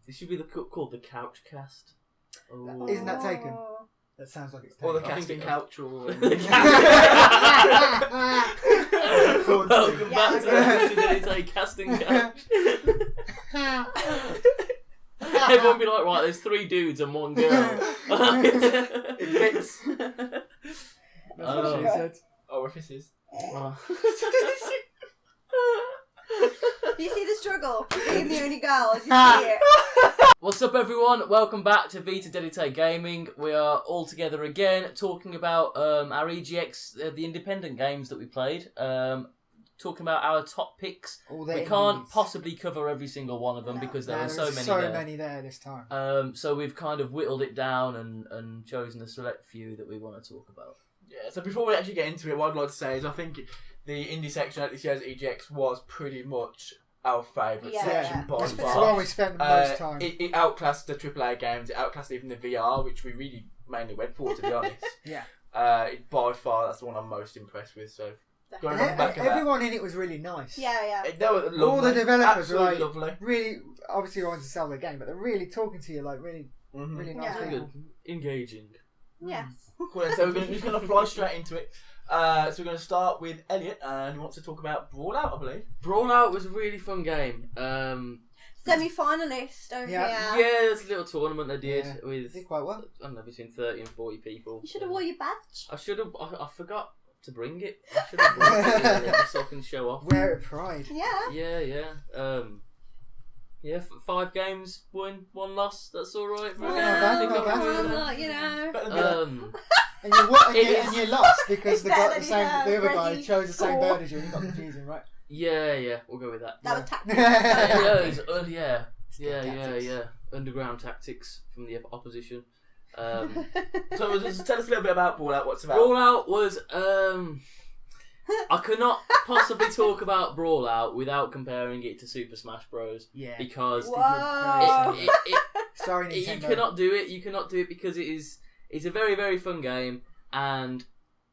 This should be called the Couch Cast. Oh. Isn't that taken? That sounds like it's taken. Or the casting couch, or Welcome back to the Deditae casting couch. Everyone be like, right, there's 3 dudes and 1 girl. it fits. That's what she said. Orifices. You see the struggle being the only girl, as you see it. What's up, everyone? Welcome back to Vita Deditae Gaming. We are all together again, talking about our EGX, the independent games that we played. Talking about our top picks. We can't possibly cover every single one of them because there are so many there this time. So we've kind of whittled it down and chosen a select few that we want to talk about. Yeah, so before we actually get into it, what I'd like to say is I think the indie section at this year's EGX was pretty much our favourite section by That's far. where we spent the most time. It outclassed the AAA games, it outclassed even the VR, which we really mainly went for, to be honest. Yeah. By far, that's the one I'm most impressed with, so... Everyone in it was really nice. Yeah. They were lovely. All the developers Absolutely were like, lovely. really, obviously wanting to sell their game, but they're really talking to you like really nice people. Engaging. Yes. Cool, so we're just going to fly straight into it. So we're going to start with Elliot, and he wants to talk about Brawlout, I believe. Brawlout was a really fun game. Semi-finalist over here. Yeah, there's a little tournament they did with, did quite well. I don't know, between 30 and 40 people. You should have wore your badge. I should have. I forgot to bring it. I should have brought it so I can show off. Wear it pride. Yeah. Yeah. 5 games, 1 loss. That's all right. Not bad. You know. And you lost because the other guy chose the same bird as you and you got confusing, right? Yeah. We'll go with that. That was tactical. Yeah. Underground tactics from the opposition. So just tell us a little bit about Brawlout. What's it about? Brawlout was I could not possibly talk about Brawlout without comparing it to Super Smash Bros. Yeah. Because sorry, Nintendo. you cannot do it. You cannot do it because it's a very, very fun game, and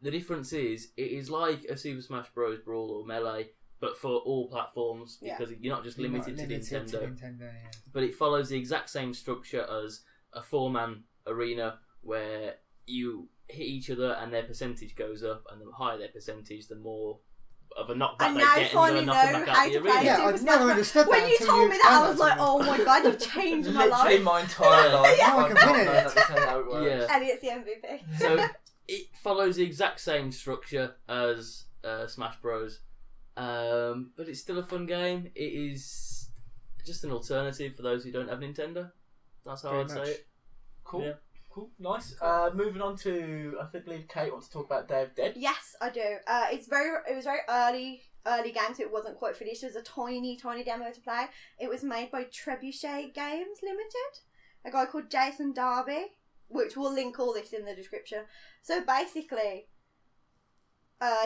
the difference is it is like a Super Smash Bros. Brawl or Melee, but for all platforms because you're not just limited to Nintendo. But it follows the exact same structure as a 4-man arena where you hit each other and their percentage goes up, and the higher their percentage, the more of a knockback they get, and you're going to knock them back out of the arena. Yeah, I've never understood that. When you told me that, I was like, oh my god, you've changed my life. Literally my entire life. Now I can win it. That's how it works. Yeah. Elliot's the MVP. So it follows the exact same structure as Smash Bros. But it's still a fun game. It is just an alternative for those who don't have Nintendo. That's how I'd say it. Cool. Yeah. Cool. Nice. Moving on to, I believe Kate wants to talk about Day of Dead. Yes, I do. It was very early game, so it wasn't quite finished. It was a tiny demo to play. It was made by Trebuchet Games Limited, a guy called Jason Darby, which we'll link all this in the description. So basically,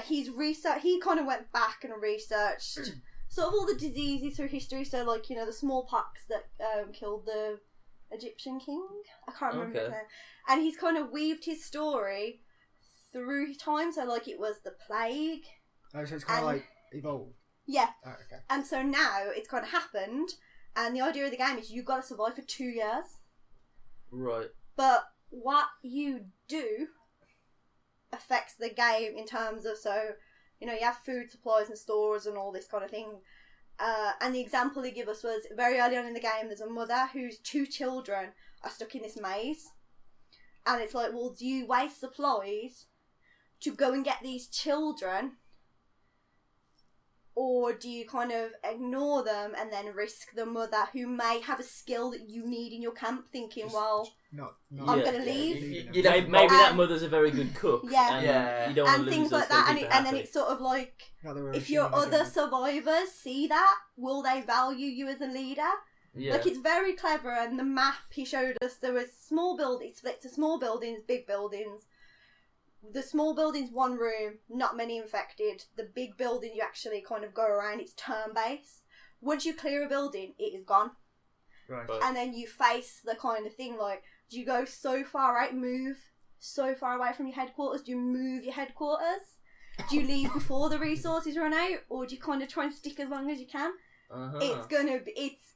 he kind of went back and researched sort of all the diseases through history. So like, the smallpox that killed the Egyptian king. I can't remember his name. And he's kind of weaved his story through time. So like it was the plague. Oh, so it's kind of like evolved. Yeah. Oh, okay. And so now it's kind of happened, and the idea of the game is you've got to survive for 2 years. Right. But what you do affects the game in terms of, so, you have food supplies and stores and all this kind of thing. And the example he gave us was very early on in the game, there's a mother whose 2 children are stuck in this maze. And it's like, well, do you waste supplies to go and get these children? Or do you kind of ignore them and then risk the mother who may have a skill that you need in your camp, thinking, well, I'm going to leave. Maybe that mother's a very good cook. Yeah. And you don't want to lose things like that. And then it's sort of like, if your other survivors see that, will they value you as a leader? Yeah. Like, it's very clever. And the map he showed us, there was small buildings, split to small buildings, big buildings. The small building's 1 room, not many infected. The big building, you actually kind of go around, it's turn-based. Once you clear a building, it is gone. Right. And then you face the kind of thing like, do you go so far out, move so far away from your headquarters? Do you move your headquarters? Do you leave before the resources run out? Or do you kind of try and stick as long as you can? Uh-huh. It's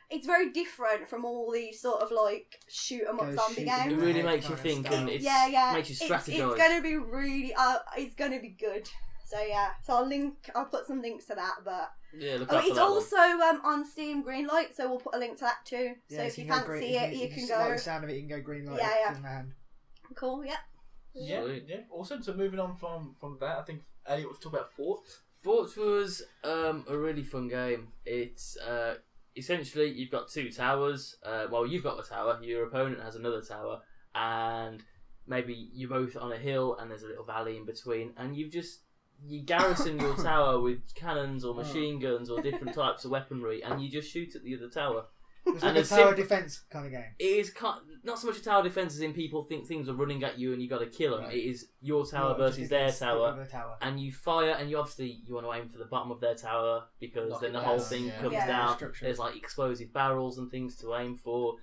it's very different from all these sort of like shoot 'em up zombie It games. really makes you think, and Makes you strategize. It's gonna be really, it's gonna be good. So yeah, so I'll put some links to that, but Look out for it's that also on Steam Greenlight, so we'll put a link to that too. So if you fancy it, you can go. Like the sound of it, you can go Greenlight. Yeah. Cool. Yeah. Yeah. Awesome. So moving on from that, I think Elliot was talking about Forts. Forts was a really fun game. It's essentially you've got two towers. You've got a tower, your opponent has another tower, and maybe you're both on a hill and there's a little valley in between, and you garrison your tower with cannons or machine guns or different types of weaponry, and you just shoot at the other tower. It's like a tower defense kind of game. It is not so much a tower defense as in people think things are running at you and you got to kill them. Right. It is your tower versus their tower, and you fire, and you want to aim for the bottom of their tower because then the whole thing comes down. There's like explosive barrels and things to aim for,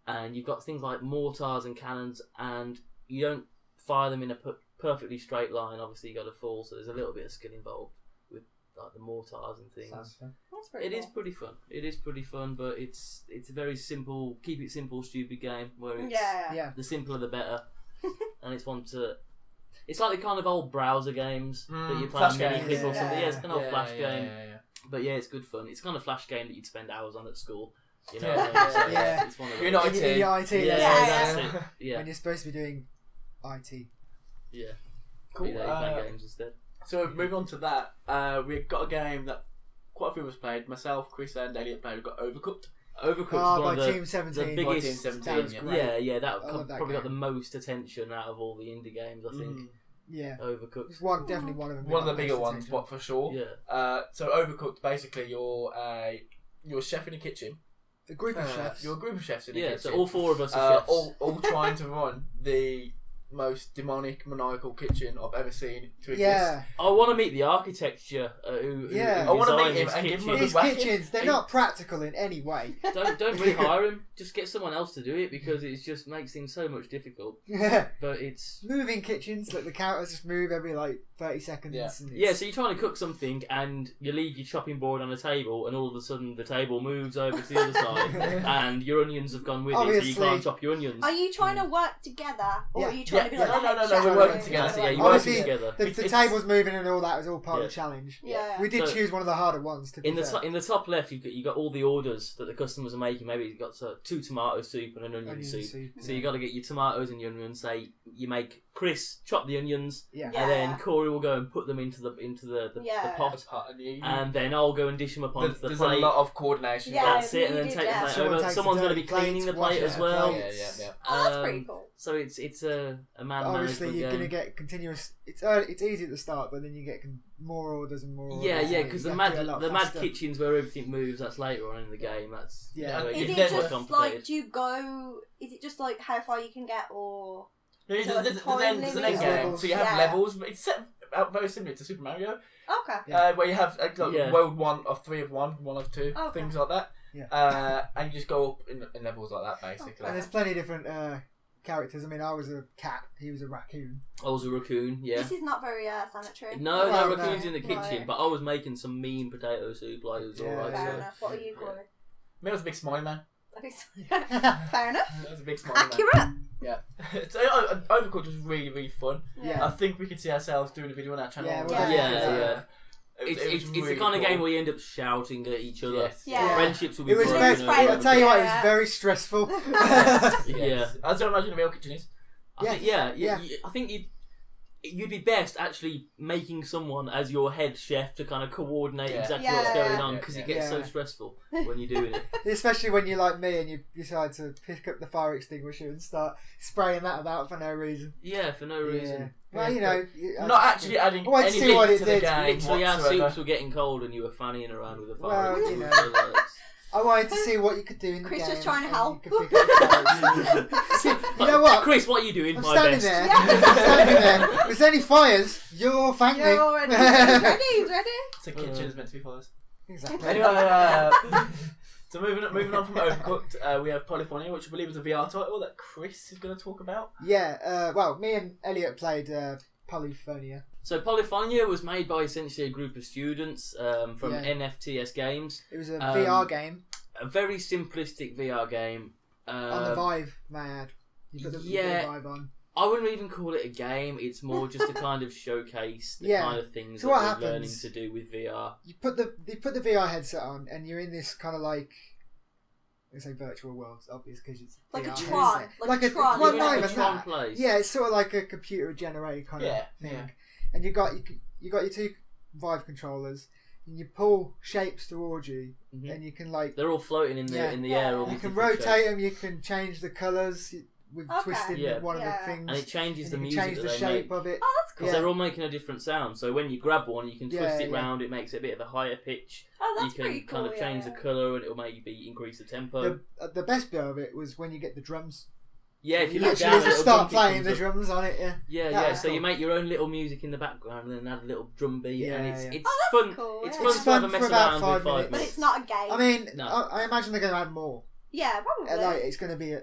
and you've got things like mortars and cannons, and you don't fire them in a perfectly straight line. Obviously, you got to fall, so there's a little bit of skill involved with like the mortars and things. Sounds fun. That's pretty cool. Is pretty fun. It is pretty fun, but it's a very simple, keep it simple, stupid game where it's the simpler the better, and it's one to. It's like the kind of old browser games that you play on Mini-Click or something. Yeah, it's kind of old flash game. Yeah. But yeah, it's good fun. It's kind of flash game that you'd spend hours on at school. You know, it's one of those. You're not in your IT. That's it. Yeah. When you're supposed to be doing IT. Yeah. Cool. Playing games instead. So moving on to that, we've got a game that quite a few of us played. Myself, Chris, and Elliot played. We've got Overcooked. Overcooked is one of Team 17. the biggest. Team 17. Yeah. That probably got the most attention out of all the indie games, I think. Yeah. Overcooked. It's definitely one of them. One of the bigger ones, for sure. Yeah. So Overcooked, basically, you're a chef in a kitchen. A group of chefs. You're a group of chefs in a kitchen. Yeah, so all four of us are chefs. All trying to run the most demonic, maniacal kitchen I've ever seen to exist. Yeah. I want to meet the architecture who I want to meet him and give him a These kitchens, they're not practical in any way. Don't rehire him. Just get someone else to do it because it just makes things so much difficult. Yeah. But it's moving kitchens, like the counters just move every 30 seconds. Yeah. So you're trying to cook something and you leave your chopping board on a table and all of a sudden the table moves over to the other side and your onions have gone with Obviously. it, so you can't chop your onions. Are you trying to work together, or are you trying to be like No, we're working together. Yeah, you're Obviously, working together. The table's moving and all that was all part of the challenge. Yeah. We did choose one of the harder ones to be in the top left, you've got all the orders that the customers are making. Maybe you've got 2 tomato soup and an onion soup. So you got to get your tomatoes and your onions. Say you make Chris chop the onions, and then Corey will go and put them into the pot, and then I'll go and dish them up onto the plate. There's a lot of coordination. That's it, and then take the plate over. Someone's going to be cleaning the plate as well. Yeah. Oh, that's pretty cool. So it's a man obviously management you're game. going to get continuous. It's easy at the start, but then you get more orders and more. Yeah, orders, because the mad kitchens where everything moves. That's later on in the game. That's Is it just like do you go? Is it just like how far you can get, or? There's an end game, so you have levels. But it's set out very similar to Super Mario. Okay. Where you have world 1 of 3 of 1, 1 of 2, things like that. Yeah. And you just go up in levels like that, basically. And there's plenty of different characters. I mean, I was a cat. He was a raccoon. I was a raccoon. Yeah. This is not very sanitary. No, raccoons in the kitchen. But I was making some mean potato soup. Like it was alright. Fair enough. What are you, Corey? Me, I was a big smiley man. Fair enough. That was a big smiley Accurate. Man. Yeah. So Overcooked was really, really fun. Yeah. I think we could see ourselves doing a video on our channel. Yeah. It's really the kind of cool. game where you end up shouting at each other. Yes. Yeah. Friendships will be It was broken. I'll tell you what, it was very stressful. Yeah. I don't imagine a real kitchen is. I think you'd be best actually making someone as your head chef to kind of coordinate exactly what's going on because it gets so stressful when you're doing it. Especially when you're like me and you decide to pick up the fire extinguisher and start spraying that about for no reason. Yeah, for no reason. Well, not actually adding I anything see what it to the did. game. Literally, our whatsoever. soups were getting cold and you were fannying around with a fire Well, extinguisher. I wanted to see what you could do in the Chris game. was trying to and help. You could pick up the fire extinguisher. You know what? Chris, what are you doing? I'm My standing best. there. I'm standing there. If there's any fires, you'll thank me. You're already ready. The kitchen is meant to be fires. Exactly. Anyway, so moving on from Overcooked, we have Polyphonia, which I believe is a VR title that Chris is going to talk about. Yeah, well, me and Elliot played Polyphonia. So Polyphonia was made by essentially a group of students from NFTS Games. It was a VR game. a very simplistic VR game. On the Vive, may I add. You put the Vive on. I wouldn't even call it a game. It's more just to kind of showcase the kind of things so that we're learning to do with VR. You put the VR headset on, and you're in this kind of like, I say virtual world, it's obvious because it's like VR a Tron, headset. like a Tron. Well, not like even a Tron that. place. Yeah, it's sort of like a computer generated kind of thing. Yeah. And you got your two Vive controllers, and you pull shapes towards you, and you can like they're all floating in the air. All you these can different rotate shapes. them. You can change the colours with twisting one of the things, and it changes the you music. Change the that shape make. of it. Oh, that's cool. Because they're all making a different sound. So when you grab one, you can twist it round. It makes it a bit of a higher pitch. Oh, that's you can pretty cool. kind of change the colour, and it'll maybe increase the tempo. The best bit of it was when you get the drums. Yeah, if you literally look down, just start playing the drums on it. Yeah. So you make your own little music in the background, and then add a little drum beat, and it's fun. Cool, it's yeah. fun to have a mess around with 5 minutes. But it's not a game. I mean, I imagine they're going to add more. Yeah, probably. Like it's going to be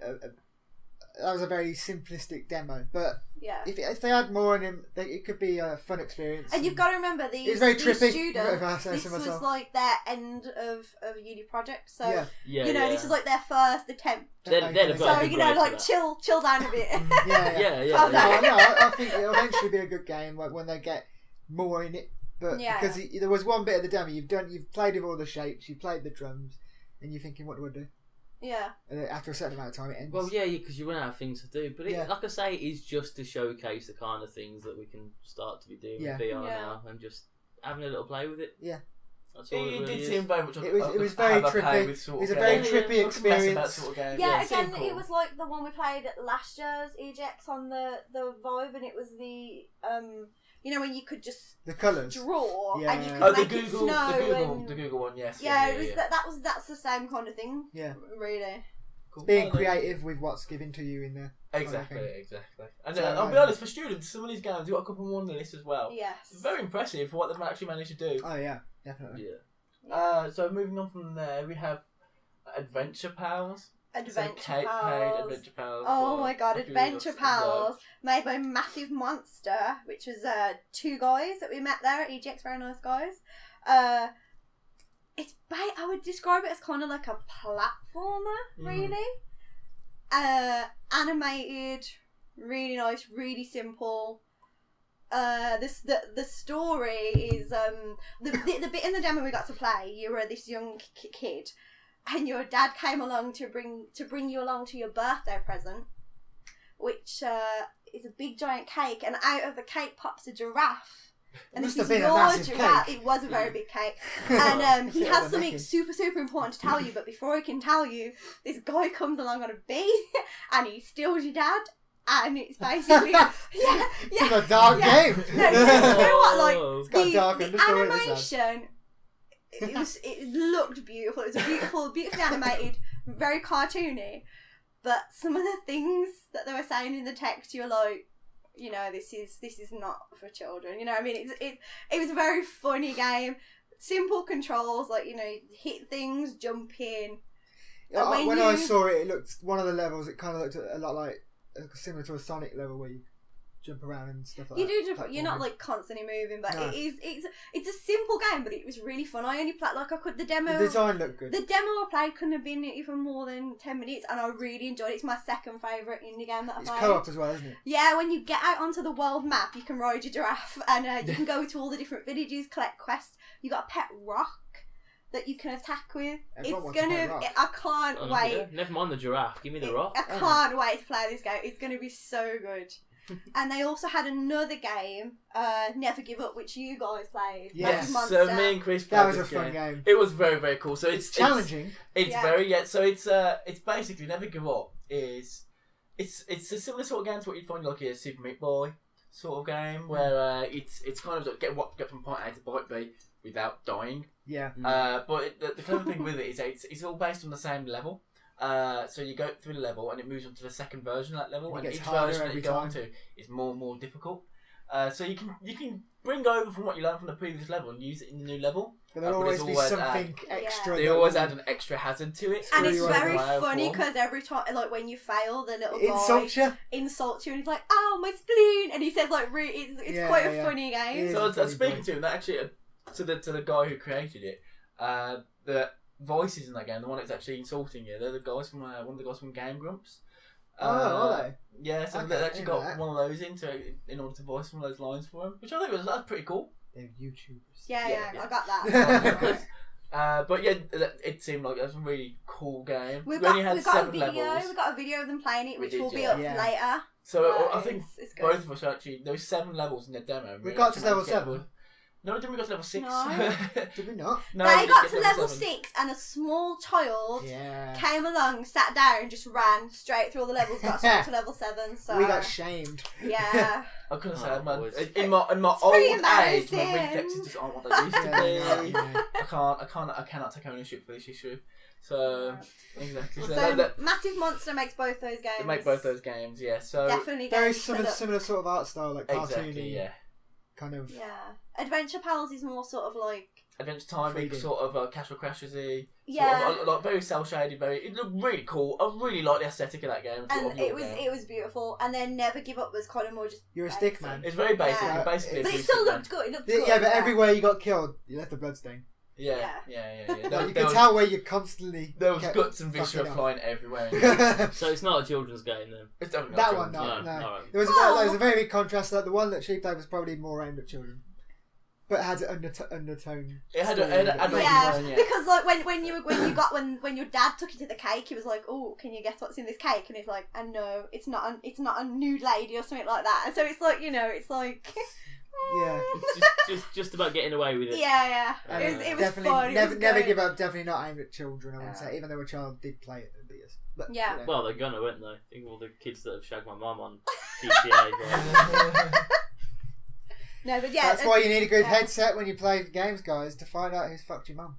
that was a very simplistic demo, but yeah, if they add more in him, it could be a fun experience. And you've got to remember these very these trippy, students. This was like their end of uni project, so this is like their first attempt. They're so like chill down a bit. No, I think it'll eventually be a good game, like when they get more in it. But because there was one bit of the demo you've played with all the shapes, you played the drums, and you're thinking, what do I do? Yeah. And then after a certain amount of time, it ends. Well, because you run out of things to do. But like I say, it is just to showcase the kind of things that we can start to be doing with VR now, and just having a little play with it. Yeah. That's all it really did is. seem very much. It was very trippy. It was a very trippy experience. Sort of game. Again, it was like the one we played at last year's EGX on the Vive, and it was the when you could just the colours draw and you could make it snow. The Google one, yes. Yeah, that's the same kind of thing. Yeah, really. Cool. Being creative with what's given to you in there. Exactly. And I'll be honest, for students, some of these games, you've got a couple more on the list as well. Yes. Very impressive for what they've actually managed to do. Oh yeah, definitely. Yeah. So moving on from there, we have Adventure Pals. Adventure Pals. Adventure Pals. Oh my god, Adventure Pals. Made by Massive Monster, which was 2 guys that we met there at EGX, very nice guys. I would describe it as kind of like a platformer, really. Animated, really nice, really simple. The story is the bit in the demo we got to play. You were this young kid, and your dad came along to bring you along to your birthday present, which is a big giant cake, and out of the cake pops a giraffe. And this is your giraffe. It was a very big cake. And he has something super, super important to tell you, but before he can tell you, this guy comes along on a bee and he steals your dad. And it's basically it's a dark game. No, you know what? Like it's got dark the animation, it looked beautiful. It was beautifully animated, very cartoony. But some of the things that they were saying in the text, you're like, this is not for children. You know what I mean? It was a very funny game. Simple controls, like, hit things, jump in. When I saw it, it looked, one of the levels, it kind of looked a lot like, similar to a Sonic level where you jump around and stuff like that. You do jump, you're not like constantly moving, but no. It's a simple game, but it was really fun. I only played the demo. The design looked good. The demo I played couldn't have been even more than 10 minutes, and I really enjoyed it. It's my second favourite indie game that I played. It's co-op as well, isn't it? Yeah, when you get out onto the world map, you can ride your giraffe, and you can go to all the different villages, collect quests. You got a pet rock that you can attack with. I can't wait. Yeah. Never mind the giraffe, give me the rock. I can't wait to play this game. It's going to be so good. And they also had another game, Never Give Up, which you guys played. Yes, so me and Chris played. That was a fun game. It was very, very cool. So it's challenging. So it's basically Never Give Up is it's a similar sort of game to what you'd find like a Super Meat Boy sort of game where it's kind of like get from point A to point B without dying. Yeah. But the clever thing with it is it's all based on the same level. So you go through the level and it moves on to the second version of that level, and each version that you go on to is more and more difficult. So you can bring over from what you learned from the previous level and use it in the new level. But there'll always be something extra. They always add an extra hazard to it. And it's very funny because every time, like when you fail, the little guy insults you and he's like, "Oh, my spleen," and he says like, "It's quite a funny game." So I was speaking to him, that actually to the guy who created it, that voices in that game, the one that's actually insulting you, they're the guys from one of the guys from Game Grumps. Are they? Yeah, so Okay, they actually got that. one of those in order to voice one of those lines for him, which I think that's pretty cool. They're YouTubers. Yeah, I got that. But yeah, it seemed like it was a really cool game. We've We only got had a 7 video. levels. We've got a video of them playing it, We which did, will be yeah. up later. So But I think it's good. both of us actually, there were 7 levels in the demo. We got to level managed to get 7? one. No, didn't we got to level 6? No. Did we not? No, They we got didn't to get level 7. 6 and a small child Yeah. came along, sat down, and just ran straight through all the levels, got straight to level 7. So We got shamed. yeah. I couldn't say, Oh, man. boys. In my It's old pretty age, my amazing. reflexes just aren't what they used to be. Yeah. I cannot take ownership for this issue. So exactly. So, So that, Massive Monster makes both those games. they make both those games, yeah. So Definitely Very games to look- similar sort of art style, like cartoony. exactly, yeah. Kind of. Yeah. Adventure Pals is more sort of like Adventure Time, 3D. sort of Casual Crashers-y. yeah. Sort of, like very cell shaded, it looked really cool. I really like the aesthetic of that game. And it was beautiful. And then Never Give Up was kind of more just You're a stick man. It's very basic. Yeah. Basically, But a it still stick man. looked good. It looked Yeah, good. but everywhere you got killed, you left a bloodstain. Yeah. Like, There, you there can was, tell where you constantly. there was kept guts and viscera fucking up. flying everywhere. So it's not a children's game then. It's definitely That not one, children's. no. alright. There was, Oh. there was a very big contrast. Like the one that she played was probably more aimed at children, but it had an undertone. It had story an with it. adult Yeah, design, yeah. because like when your dad took you to the cake, he was like, "Oh, can you guess what's in this cake?" And he's like, "I know, it's not a nude lady or something like that." And so it's like it's like Yeah. It's just about getting away with it. yeah. And It was definitely fun. It never, was never good. give up. Definitely not aimed at children. I would Yeah. say, even though a child did play it, it'd be us. But Yeah. you know. Well, they're gonna, weren't they? Think of all the kids that have shagged my mum on GTA. Right? No, but yeah, That's why you need a good yeah. headset when you play games, guys, to find out who's fucked your mum.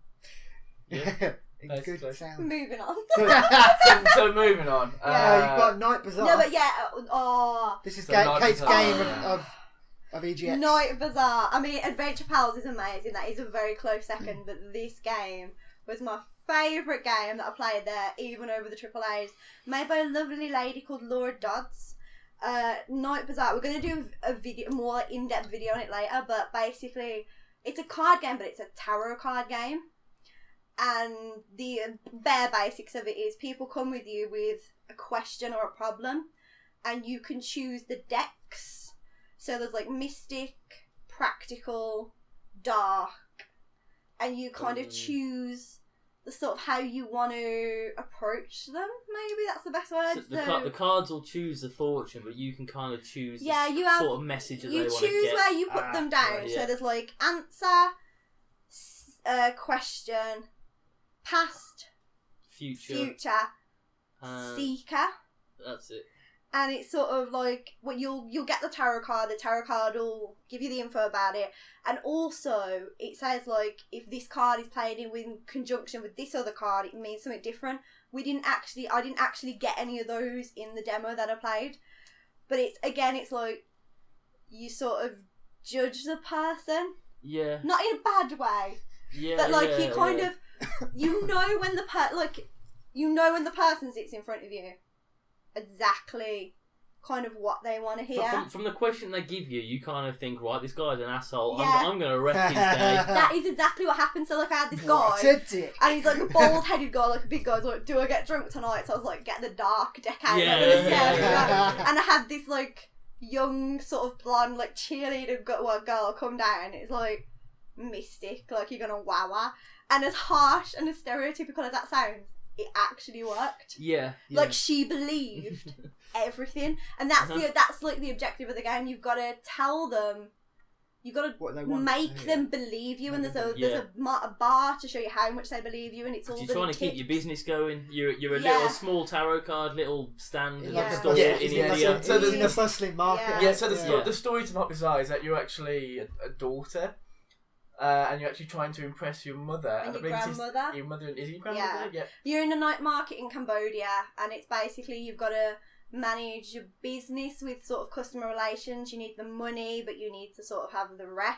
Yeah. Good Basically. sound. moving on. So moving on. You've got Night Bazaar. No, but yeah, This is So Night Kate's Bazaar, game yeah. of EGX. Night Bazaar. I mean, Adventure Pals is amazing. That is a very close second, but this game was my favourite game that I played there, even over the AAAs. Made by a lovely lady called Laura Dodds. Night Bazaar. We're going to do a video, more in-depth video on it later, but basically, it's a card game, but it's a tarot card game. And the bare basics of it is people come with you with a question or a problem, and you can choose the decks. So there's like mystic, practical, dark, and you kind of choose the sort of how you want to approach them. Maybe that's the best word. So the cards will choose the fortune, but you can kind of choose Yeah, the you have- sort of message that you they want to choose get. where you put them down. right, So yeah. there's like answer, question, past, future, and seeker. that's it. And it's sort of like, well, you'll get the tarot card. The tarot card will give you the info about it, and also it says like if this card is played in conjunction with this other card, it means something different. I didn't actually get any of those in the demo that I played, but it's like you sort of judge the person, Yeah. not in a bad way, Yeah. but like yeah, you kind yeah. of you know when the person sits in front of you exactly kind of what they want to hear. From the question they give you, you kind of think, right, this guy's an asshole. Yeah. I'm going to wreck his day. That is exactly what happened. So like I had this What guy, a dick. and he's like a bald-headed guy, like a big guy. He's like, "Do I get drunk tonight?" So I was like, "Get the dark deck out." Yeah, I'm gonna scare yeah, you. yeah. And I had this like young sort of blonde like cheerleader girl come down. It's like mystic, like you're gonna wow her. And as harsh and as stereotypical as that sounds, it actually worked. Yeah. Like she believed everything, and that's that's like the objective of the game. You've got to tell them, you've got What they to want, make yeah. them believe you, and there's a Yeah. a bar to show you how much they believe you, and it's all You're the trying to keep tips. your business going. You're a Yeah. little small tarot card, little stand Like Yeah. a store Yeah, in yeah, India. so there's in a bustling market. Yeah. Yeah, so Yeah. the story to Not Bizarre is that you're actually a daughter, and you're actually trying to impress your mother. And I your believe it's grandmother. Your mother is it your grandmother? Yeah. You're in a night market in Cambodia, and it's basically you've got to manage your business with sort of customer relations. You need the money, but you need to sort of have the rep.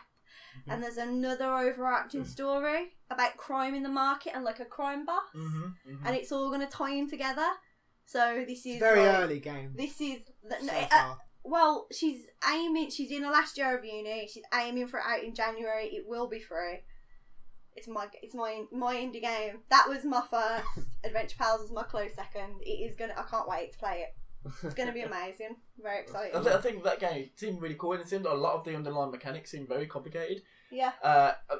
Mm-hmm. And there's another overarching story about crime in the market and like a crime boss, and it's all going to tie in together. So this is It's a very like, early game. This is So far. well, she's aiming. She's in her last year of uni. She's aiming for it out in January. It will be free. it's my indie game. That was my first. Adventure Pals was my close second. It is I can't wait to play it. It's going to be amazing. Very exciting. I think that game seemed really cool, and it seemed like a lot of the underlying mechanics seemed very complicated. Yeah.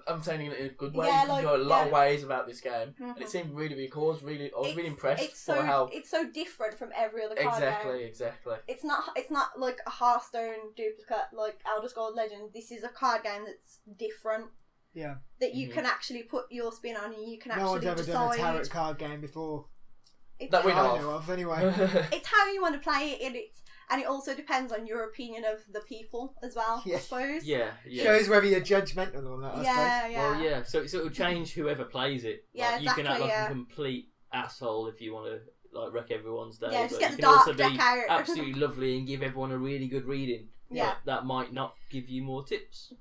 I'm saying it in a good way. Yeah, You can go a lot of ways about this game, Mm-hmm. and it seemed really, really cool. I was really impressed It's so different from every other card game. Exactly. It's not like a Hearthstone duplicate like Elder Scrolls Legend. This is a card game that's different. Yeah. That you can actually put your spin on, and you can No actually one's ever decide. done a tarot card game before. That we I know know of, anyway. It's how you want to play it, and it also depends on your opinion of the people as well. Yeah. I suppose. Yeah. Shows whether you're judgmental or not. I suppose. Yeah. Well, yeah. So it'll change whoever plays it. Yeah, like, you can act exactly, like a complete asshole if you want to like wreck everyone's day. Yeah, just but get you the can also dark be deck out. absolutely lovely and give everyone a really good reading. Yeah. But that might not give you more tips.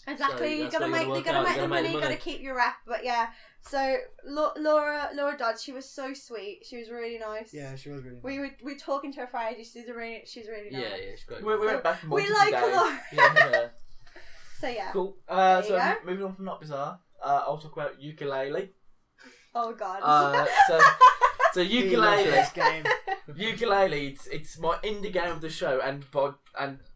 Exactly. So you that's gotta where make you the gotta money. make You the gotta keep your rep. But yeah. So Laura Dodd, she was so sweet. She was really nice. Yeah, she was really nice. We were talking to her Friday. She's really nice. Yeah, she's great. We went back We multiple like days. Laura. Yeah. So yeah. Cool. There you So go. moving on from Not Bizarre, I'll talk about Yooka-Laylee. Oh god. So He loves Yooka-Laylee. this game. Yooka-Laylee, it's my indie game of the show and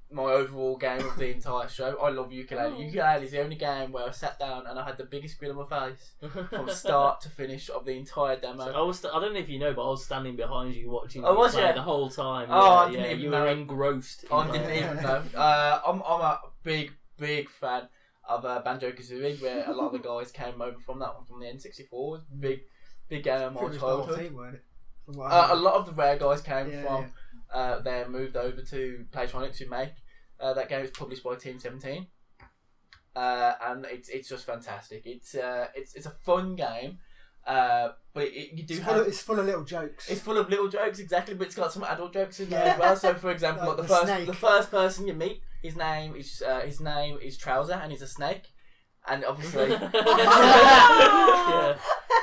my overall game of the entire show. I love Yooka-Laylee. Oh. Yooka-Laylee is the only game where I sat down and I had the biggest grin on my face from start to finish of the entire demo. I don't know if you know, but I was standing behind you watching you was play you? the whole time. Oh, I yeah, didn't even you know. were engrossed. In I didn't even know. I'm a big fan of Banjo-Kazooie, where a lot of the guys came over from that one, from the N64. Big game of my It was the whole childhood. team, weren't it? From what I A heard. lot of the rare guys came Yeah, from there, moved over to Playtronics who make that game. Is published by Team 17, and it's just fantastic. It's a fun game, but It's full of little jokes. it's full of little jokes, exactly, but it's got some adult jokes in there Yeah. as well. So, for example, Like like the snake. the first person you meet, his name is Trouser, and he's a snake, and obviously. yeah.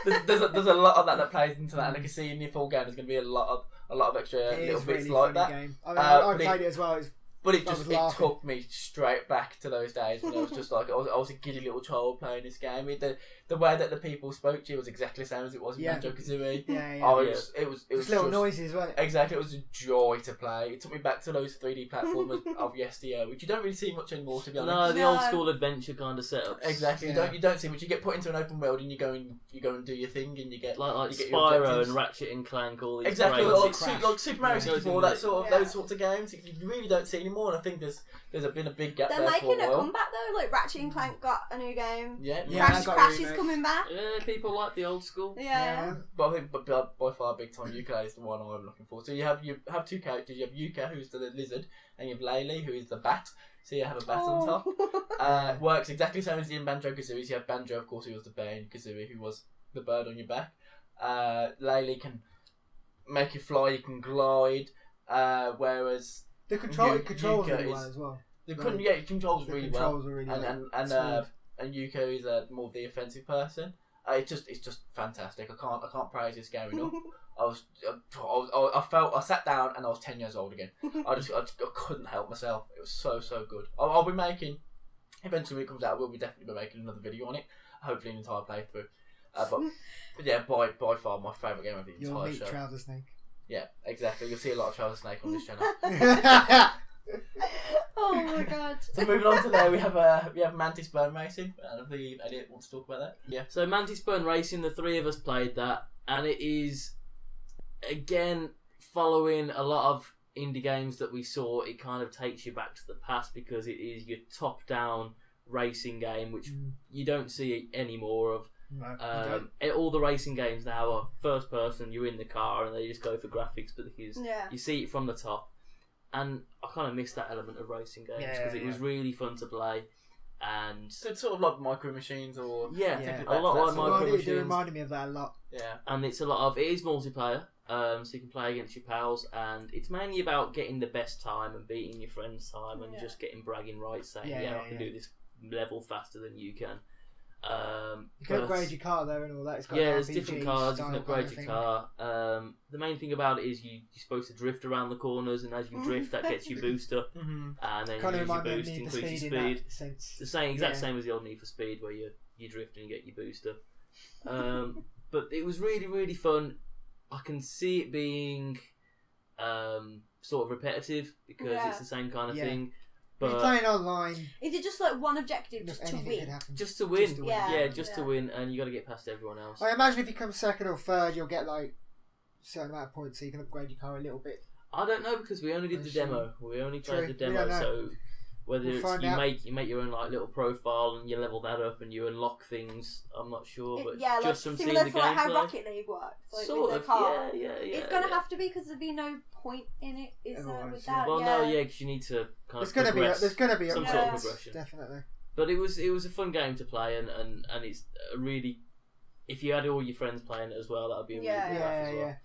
There's a lot of that plays into that, and I can see in the full game there's going to be a lot of extra It little is bits really like funny that. game. I mean, But I played it as well. But it I was just laughing. took me straight back to those days when I was just like I was a giddy little child playing this game. The way that the people spoke to you was exactly the same as it was in Yeah. Banjo-Kazooie. Yeah. It was Just little noises, weren't it? Exactly, it was a joy to play. It took me back to those 3D platformers of yesteryear, which you don't really see much anymore, to be honest. No, the No. old school adventure kind of setups. Exactly, Yeah. you don't see much. You get put into an open world and you go and do your thing, and you get Like you get your Spyro objectives. and Ratchet and Clank, all these Exactly, crazy- like Super Mario Yeah. 64, Yeah. those sorts of games you really don't see anymore. And I think there's been a big gap They're there making for a a while. comeback though. Like Ratchet and Clank got a new game. Yeah, Yeah, Crash I got Crash a is remake. coming back. Yeah, people like the old school. Yeah. But I think by far big time Yooka is the one I'm looking for. So you have two characters. You have Yooka, who's the lizard, and you have Laylee, who is the bat. So you have a bat on top. Works exactly the same as in Banjo-Kazooie. So you have Banjo, of course, who was the bear, and Kazooie, who was the bird on your back. Laylee can make you fly. You can glide. Whereas The controls Yooka really is- well as well. it controls The really controls well. are really And well. and Yooka is more the offensive person. It's just fantastic. I can't praise this game enough. I sat down and I was 10 years old again. I couldn't help myself. It was so good. I'll be making, eventually when it comes out, we'll be definitely making another video on it. Hopefully an entire playthrough. But yeah, by far my favourite game of the You'll entire meet show. Trouser Snake. Yeah, exactly. You'll see a lot of Trouser Snake on this channel. Oh my god. So moving on to there, we have Mantis Burn Racing. I don't think Elliot wants to talk about that. Yeah. So Mantis Burn Racing, the three of us played that, and it is again following a lot of indie games that we saw. It kind of takes you back to the past because it is your top-down racing game, which you don't see any more of. No, you don't. All the racing games now are first person. You're in the car, and they just go for graphics, but Yeah. you see it from the top. And I kind of missed that element of racing games because it was really fun to play. And So it's sort of like Micro Machines or yeah, Yeah. a lot like That's Micro It Machines. reminded me of that a lot. yeah. And it's a lot of, it is multiplayer, so you can play against your pals, and it's mainly about getting the best time and beating your friend's time and Yeah. just getting bragging rights, saying, Yeah, I can yeah. do this level faster than you can. You can but- upgrade your car there and all that. It's got yeah, an there's RPG different cars, you style can upgrade kind your of car. The main thing about it is you're supposed to drift around the corners, and as you drift, that gets you boost up, Mm-hmm. and then Kind you of use your remind me of boost to Need for increase Speed your in speed. that sense. The same, exact Yeah. same as the old Need for Speed, where you you drift and you get your booster. But it was really, really fun. I can see it being sort of repetitive because it's the same kind of thing. But you're playing online. Is it just like one objective just to win? Just to win. Just to win, and you got to get past everyone else. I imagine if you come second or third, you'll get like a certain amount of points, so you can upgrade your car a little bit. I don't know because we only did the demo. We only played the demo, so whether you make your own like little profile and you level that up and you unlock things, I'm not sure. But just from seeing the gameplay, like how Rocket League works, like sort with of, the car. Yeah. It's gonna have to be because there'd be no point in it, is there? With that, well, no, because you need to kind of progress. There's gonna be some sort of progression, definitely. But it was a fun game to play, and it's a really, if you had all your friends playing it as well, that would be a really good laugh as well.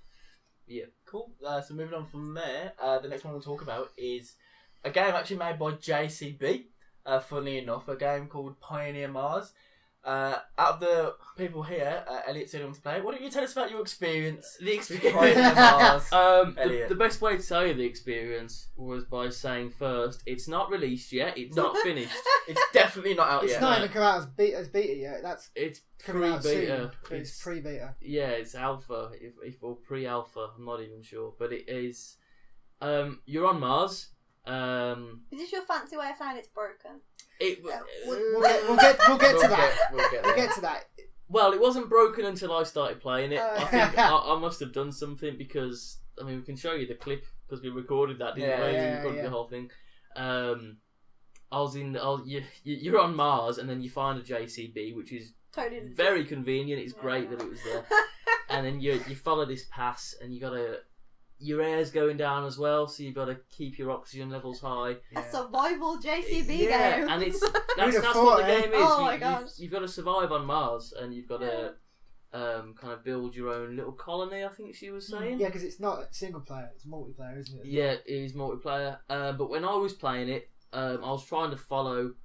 Yeah, cool. So moving on from there, the next one we'll talk about is a game actually made by JCB. Funnily enough, a game called Pioneer Mars. Out of the people here, Elliot's the only one to play it. Why don't you tell us about your experience? The experience. Pioneer Mars. The best way to tell you the experience was by saying first, it's not released yet. It's not finished. It's definitely not out yet. It's not even come out as beta yet. It's pre-beta. It's pre-beta. Yeah, it's alpha, or pre-alpha. I'm not even sure, but it is. You're on Mars. Is this your fancy way of saying it's broken? We'll get to that. We'll get to that. Well, it wasn't broken until I started playing it. I think I must have done something because we can show you the clip because we recorded that, didn't we? We recorded the whole thing. You're on Mars and then you find a JCB, which is totally very convenient. It's great that it was there. And then you follow this pass and your air's going down as well, so you've got to keep your oxygen levels high. A survival JCB game. And that's what the game is. Oh my gosh. You've got to survive on Mars, and you've got to kind of build your own little colony, I think she was saying. Yeah, because it's not single player, it's multiplayer, isn't it? Yeah, it is multiplayer. But when I was playing it, I was trying to follow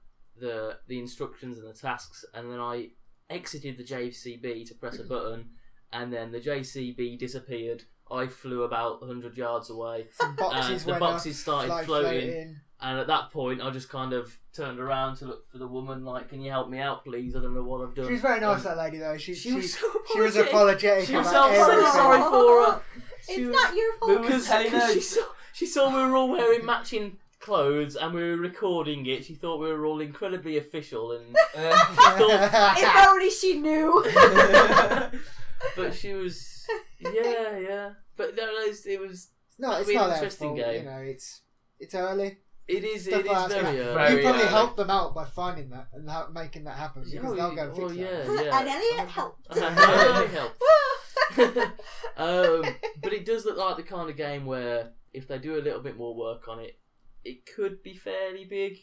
the instructions and the tasks, and then I exited the JCB to press a button, and then the JCB disappeared. I flew about 100 yards away. Some boxes the boxes started floating. Floating. And at that point, I just kind of turned around to look for the woman, like, can you help me out, please? I don't know what I've done. She was very nice, that lady, though. She was She apologetic. was so sorry for her. It's not your fault. Because she saw we were all wearing matching clothes and we were recording it. She thought we were all incredibly official. And if only she knew. But she was... Yeah. But no, it was... It's not an interesting game. You know, it's early. It is very early. You probably helped them out by finding that and making that happen because they'll go and fix that. Yeah. And Elliot helped. But it does look like the kind of game where if they do a little bit more work on it, it could be fairly big.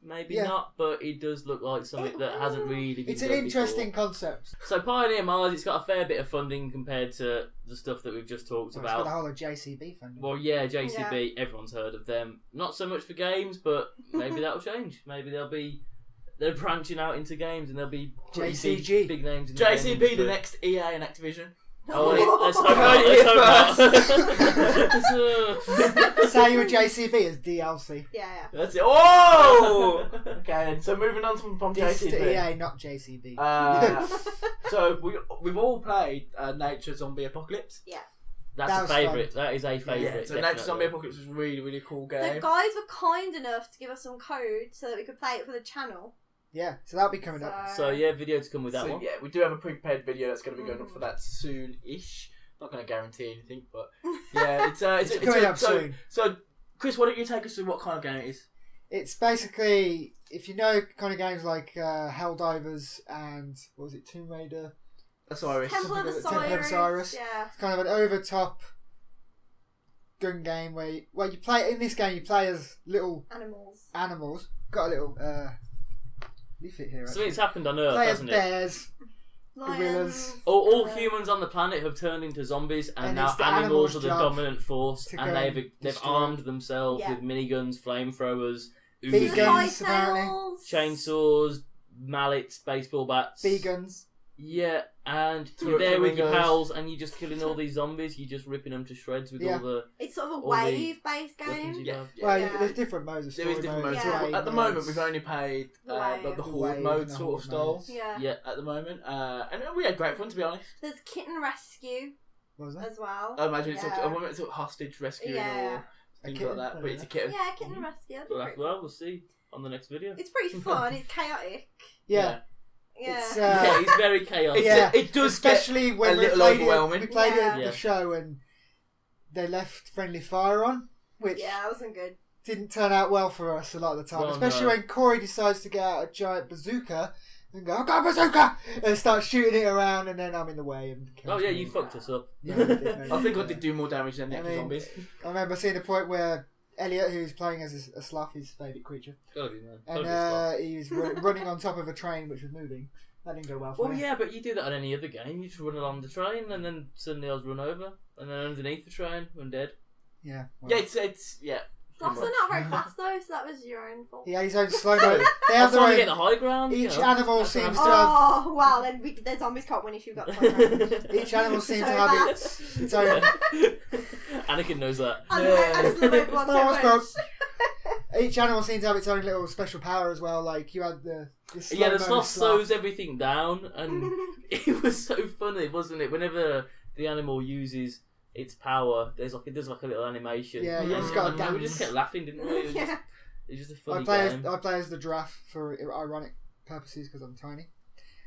Maybe not, but it does look like something that hasn't really been It's an done interesting before. concept. So Pioneer Mars, it's got a fair bit of funding compared to the stuff that we've just talked about. It's got a whole of JCB funding. Well, yeah, JCB, everyone's heard of them. Not so much for games, but maybe that'll change. Maybe they're branching out into games and there'll be JCG. big names in JCB, the next EA and Activision. Oh, let's hope not. Say your JCB as DLC. Yeah. That's it. Oh! Okay, so moving on from This JCB. is EA, not JCB. So we've all played Nature Zombie Apocalypse. Yeah. That's a favourite. That is a favourite. Yeah, so Nature Zombie Apocalypse was a really, really cool game. The guys were kind enough to give us some code so that we could play it for the channel. Yeah, so that'll be coming up. So yeah, video to come with that one. Yeah, we do have a prepared video that's going to be going up for that soon-ish. Not going to guarantee anything, but yeah, it's coming up soon. So, Chris, why don't you take us through what kind of game it is? It's basically, if you know kind of games like Helldivers and what was it, Tomb Raider, Osiris, Temple of Osiris. Yeah, it's kind of an over-top gun game where you play. In this game, you play as little animals. Got a little leaflet here. So it's happened on Earth, play hasn't as bears, gorillas. All humans on the planet have turned into zombies, and now animals are the dominant force, and they've armed themselves with miniguns, flamethrowers, guns, apparently, chainsaws, mallets, baseball bats, guns. Yeah, and Through you're there with your flamingos. pals, and you're just killing all these zombies. You're just ripping them to shreds with all the It's sort of a all the wave-based weapons game. you have. Well, Yeah. there's different modes of There story is different modes. modes. Yeah. raid At the modes. moment, we've only played The like the wave. horde Wave mode and the sort of horde style. modes. Yeah. Yeah. At the moment, and we had great fun, to be honest. There's Kitten Rescue What was that? as well. I imagine it's Yeah. a woman, it's a hostage rescuing Yeah. or things kitten, like that, but yeah. it's a kitten. Yeah, Kitten Rescue. That'd be Well, pretty well, we'll see on the next video. It's pretty fun. It's chaotic. Yeah. Yeah. It's, Yeah, it's very chaotic. Yeah. It does Especially get when a we little played overwhelming. We played it Yeah. at Yeah. the show and they left friendly fire on, which Yeah, that wasn't good. didn't turn out well for us a lot of the time. Well, Especially no. when Corey decides to get out a giant bazooka and go, "I got a bazooka!" and start shooting it around, and then I'm in the way. And Oh kills yeah, me. you fucked us up. Yeah, we did, mate. I think I did do more damage than the I extra mean, zombies. I remember seeing a point where Elliot, who's playing as a sloth, his favourite creature, Gotta be, man. and Gotta be he was running on top of a train which was moving. That didn't go well for well, me. yeah, but you do that on any other game. You just run along the train, and then suddenly I was run over, and then underneath the train, I'm dead. Yeah. well. Yeah, it's yeah. Sloths are much. not very fast though, so that was your own fault. He had his own slow mo. They I have was their trying to get own. the high ground. Each you know. animal That's seems what to have. Oh wow! Then the zombies can't win if you've got the phone. Each animal seems to So have bad. its own. Anakin knows that. I Yeah. just love everyone Star Wars so Club. much. Each animal seems to have its own little special power as well. Like you had the Yeah, the slow-mo sloth slows everything down, and it was so funny, wasn't it? Whenever the animal uses its power, it does like a little animation. Yeah, you And- just gotta and we dance. just kept laughing, didn't we? It was Yeah. just, it was just a I funny play game. as the giraffe for ironic purposes because I'm tiny,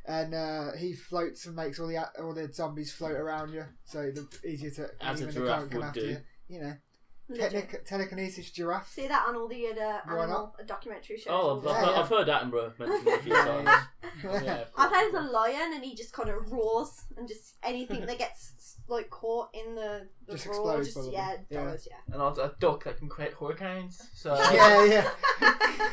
and he floats and makes all the zombies float around you, so the easier to As a when they giraffe can't come would after do. you. You know, Legit. telekinesis giraffe. See that on all the Why animal documentary shows. Oh, all the I've, time. Yeah, I've heard Attenborough mention it a few Yeah, times. Yeah, I played as a lion, and he just kind of roars, and just anything that gets like caught in the Just roar, explodes, just probably. yeah, Yeah. dies, yeah. and also a duck that can create hurricanes. So yeah.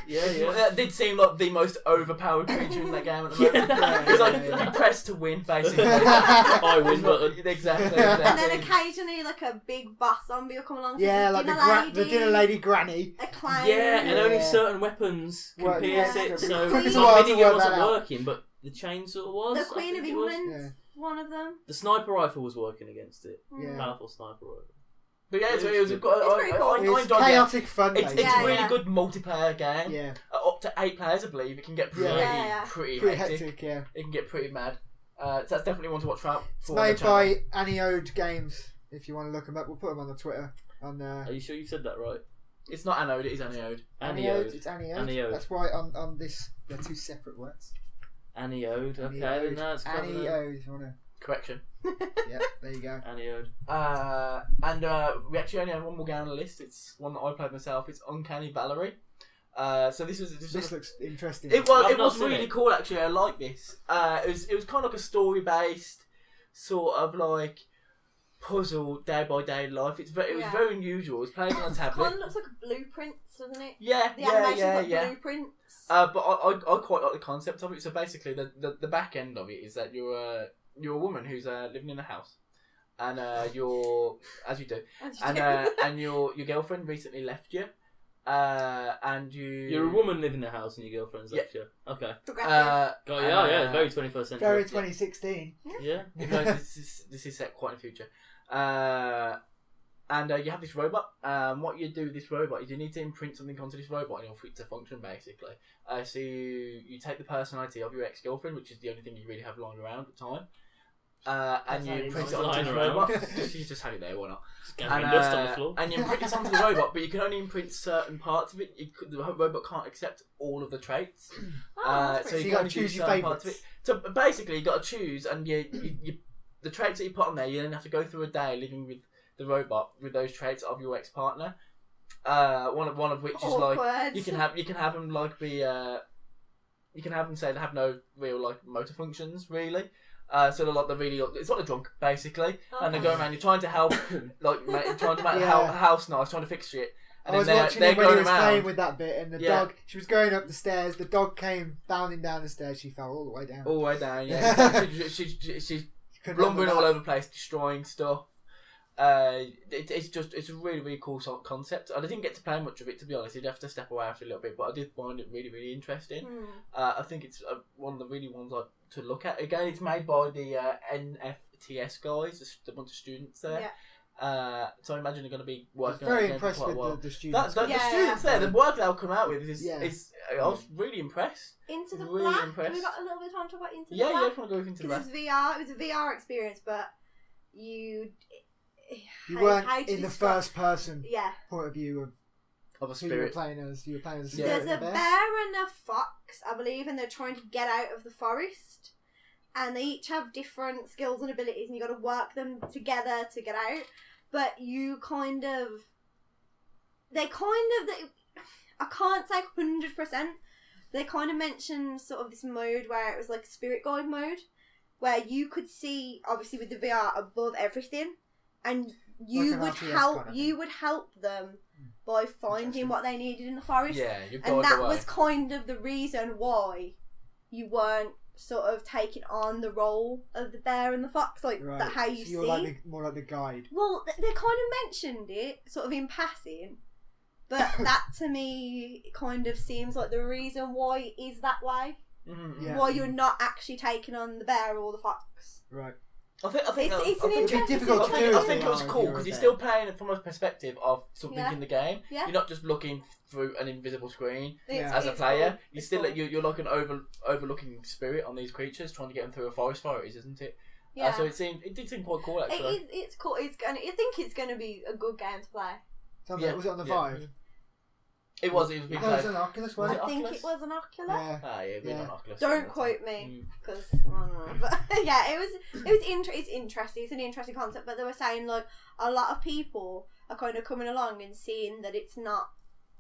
Yeah. that did seem like the most overpowered creature in that game at the moment. Yeah. It's like Yeah. you press to win, basically. I win button. Exactly. And then occasionally, like a big boss zombie will come along. So Yeah, like the dinner lady granny. A clown. Yeah, and only Yeah. certain weapons can Well, pierce yeah. it. So Took us a my while to minigun work wasn't that out. working, but the chainsaw was. The I Queen think of it was. England, Yeah. one of them. The sniper rifle was working against it. Yeah. Powerful sniper rifle. But yeah, so It's it was. good. I pretty cool. I It's enjoyed it. chaotic fun. It's basically. a Yeah, really yeah. good multiplayer game. Yeah, Up to 8 players, I believe. It can get pretty, Yeah. pretty, pretty hectic. hectic. Yeah, It can get pretty mad. So that's definitely one to watch out it's for. made by Aniode Games. If you want to look them up, we'll put them on the Twitter. On Are you sure you said that right? It's not Anode, it is Aniode. Aniode. It's Aniode. Aniode. That's why on this they're two separate words. Aniode. Okay, Aniode. then that's clever. Aniode. If you want to. Correction. Yeah, there you go. Aniode. And we actually only have one more game on the list. It's one that I played myself. It's Uncanny Valerie. So this was This looks interesting. It was I've not was seen really it. cool actually. I like this. It was kind of like a story based sort of like puzzle day by day life. It was Yeah. very unusual. It was played on a Kind tablet. of looks like blueprints, doesn't it? Yeah, The animation's like yeah. blueprints. But I quite like the concept of it. So basically, the back end of it is that you're a woman who's living in a house, and you're as you do, and your girlfriend recently left you, and You're a woman living in a house and your girlfriend's left you. Okay. Progressive. Got you. Oh, yeah, it's very 21st century. Very 2016. Yeah. no, this is set quite in the future. And you have this robot. What you do with this robot is you need to imprint something onto this robot in order for it to function, basically. So you take the personality of your ex-girlfriend, which is the only thing you really have lying around at the time, and you That's imprint it nice. onto this Lying around. robot. You just have it there, why not? Just gathering dust on the floor. And you imprint it onto the robot, but you can only imprint certain parts of it. The robot can't accept all of the traits. Oh, that's So pretty you gotta can only choose choose your certain parts of it. favourites. So basically, you got to choose, and you the traits that you put on there, you then have to go through a day living with the robot with those traits of your ex-partner. One of which is like awkward. you can have them like be you can have them say they have no real like motor functions really. So they're like they're really it's like a drunk basically, and they go around. You're trying to help like trying to make the house nice, trying to fix shit. And I was then watching they're him when he going was playing around with that bit, and the Yeah. dog. She was going up the stairs. The dog came bounding down the stairs. She fell all the way down. all the way down. Yeah, she's Couldn't lumbering handle all that. over the place, destroying stuff. It's a really, really cool sort of concept. I didn't get to play much of it, to be honest. You'd have to step away after a little bit, but I did find it really, really interesting. I think it's one of the really ones to look at. Again, it's made by the NFTS guys, a bunch of students there. So I imagine they're going to be working on it. Very impressed with the students. The students there, the work they'll come out with is I was really impressed. Into the really Black. Impressed. Have we got a little bit of time to talk about Into the Yeah, Black? if you want to go into that. It was a VR experience, but you weren't in the first person Yeah. point of view Of a who you were spirit. playing as. You were playing as a There's spirit a and bear and a fox, I believe, and they're trying to get out of the forest. And they each have different skills and abilities, and you got to work them together to get out. But you I can't say 100%. They kind of mentioned sort of this mode where it was like spirit guide mode, where you could see, obviously with the VR, above everything, and you would help them by finding what they needed in the forest. Yeah, you and that was kind of the reason why you weren't sort of taking on the role of the bear and the fox, like that how you you're see. like more like the guide. Well, they kind of mentioned it sort of in passing, but that to me kind of seems like the reason why it is that way. Mm-hmm. Yeah. Why you're not actually taking on the bear or the fox. Right. I think it'd be difficult to do. I think it was cool because you're still playing it from a perspective of something in the game. Yeah. You're not just looking through an invisible screen Yeah. as a player. Cool. You're like an overlooking spirit on these creatures, trying to get them through a forest fire, isn't it? Yeah. So it did seem quite cool actually. It's cool. I think it's gonna be a good game to play. Was it on the Vive? It was. It was an Oculus, Was wasn't it? I think Oculus? it was an Oculus. Yeah. It'd been on Oculus. Don't quote me, because I don't know. But yeah, it's interesting. It's an interesting concept. But they were saying like a lot of people are kind of coming along and seeing that it's not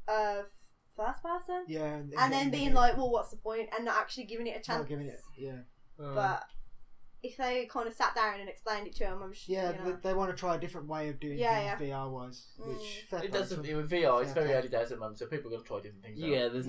first person. Yeah. And then being like, well, what's the point? And not actually giving it a chance. Not giving it. Yeah. But if they kind of sat down and explained it to them, I'm sure. Yeah, they want to try a different way of doing things VR wise, which it doesn't. With VR, it's very early days at the moment, so people are going to try different things. Yeah, there's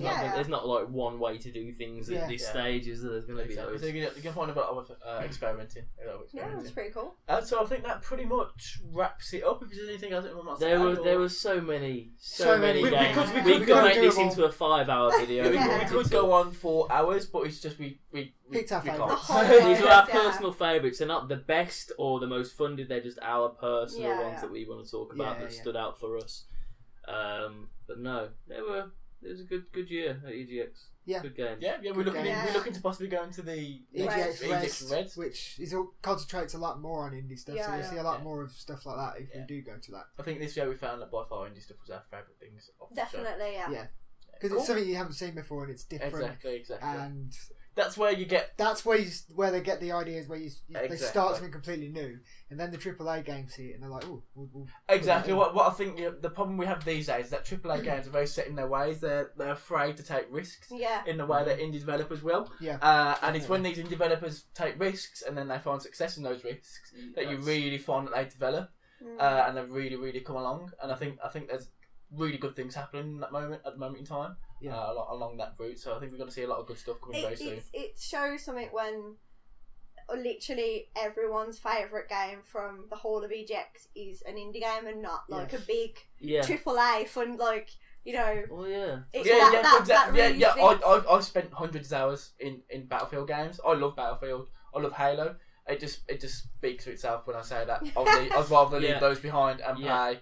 not like one way to do things at this stage, is there? There's going to be those. So you can find a bit of experimenting. Yeah, that's pretty cool. So I think that pretty much wraps it up. If there's anything else anyone wants to add, there were so many games. We could make this into a 5-hour video. We could go on for hours, but it's just we picked our favourites. These are our personal favourites. They're not the best or the most funded. They're just our personal ones that we want to talk about that stood out for us. But no, it was a good year at EGX. Yeah, good games. Yeah. We're looking to possibly go into the EGX Reds, which concentrates a lot more on indie stuff. So you'll see a lot more of stuff like that if we do go to that. I think this year we found that by far indie stuff was our favourite things. Definitely, yeah. Because it's something you haven't seen before and it's different. Exactly. And that's where you get. That's where they get the ideas where they start something completely new, and then the AAA games see it and they're like, oh, exactly. What I think the problem we have these days is that AAA games are very set in their ways. They're afraid to take risks. In the way that indie developers will. And it's when these indie developers take risks and then they find success in those risks that you really find that they develop and they really, really come along. And I think there's really good things happening at the moment in time along that route, so I think we're going to see a lot of good stuff coming very soon. It shows something when literally everyone's favourite game from the whole of EGX is an indie game and not like a big AAA fun, like, you know. Oh yeah. I spent hundreds of hours in Battlefield games. I love Battlefield. I love Halo. It just speaks for itself when I say that. I'd rather leave those behind and play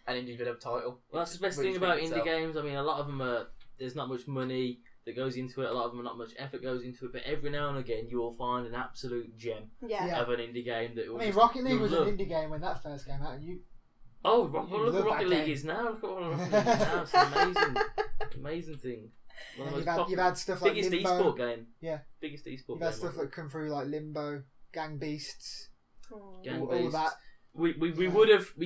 an indie developed title. Well, that's the best thing about indie games. I mean, a lot of them there's not much money that goes into it. A lot of them not much effort goes into it. But every now and again, you will find an absolute gem of an indie game that. Rocket League was an indie game when that first came out, and you. Oh, look what Rocket League is now. Look at what Rocket League is now. It's an amazing thing. You've had stuff like biggest Limbo. esport game. Yeah, biggest esport. You've had stuff that come through like Limbo, Gang Beasts, all of that. We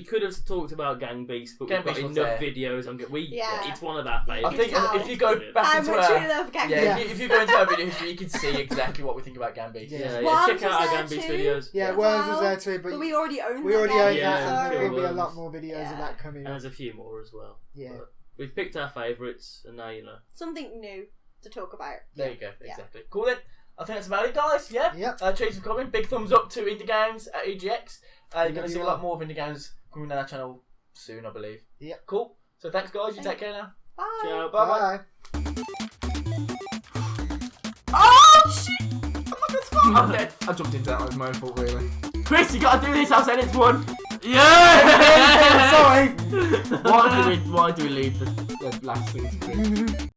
could have talked about Gang Beasts, but we've got enough videos on. It's one of our favourites. I think if you go back into if you go into our video history, you can see exactly what we think about Gang Beasts. Check out our Gang Beasts videos. Yeah, Worms was there too, but we already own that, so and there'll be a lot more videos of that coming. And there's a few more as well. Yeah, but we've picked our favourites, and now you know something new to talk about. There you go. Exactly. Cool then. I think that's about it, guys. Yeah. Yep. Cheers for coming. Big thumbs up to indie games at EGX. You're going to see a lot more of indie games coming on our channel soon, I believe. Yeah. Cool. So thanks, guys. You take care now. Bye. Ciao. Bye. Oh shit! I'm dead. I jumped into that. It was my own fault, really. Chris, you gotta do this. I'll send it to one. Yeah. Sorry. Why do we leave the last thing to Chris?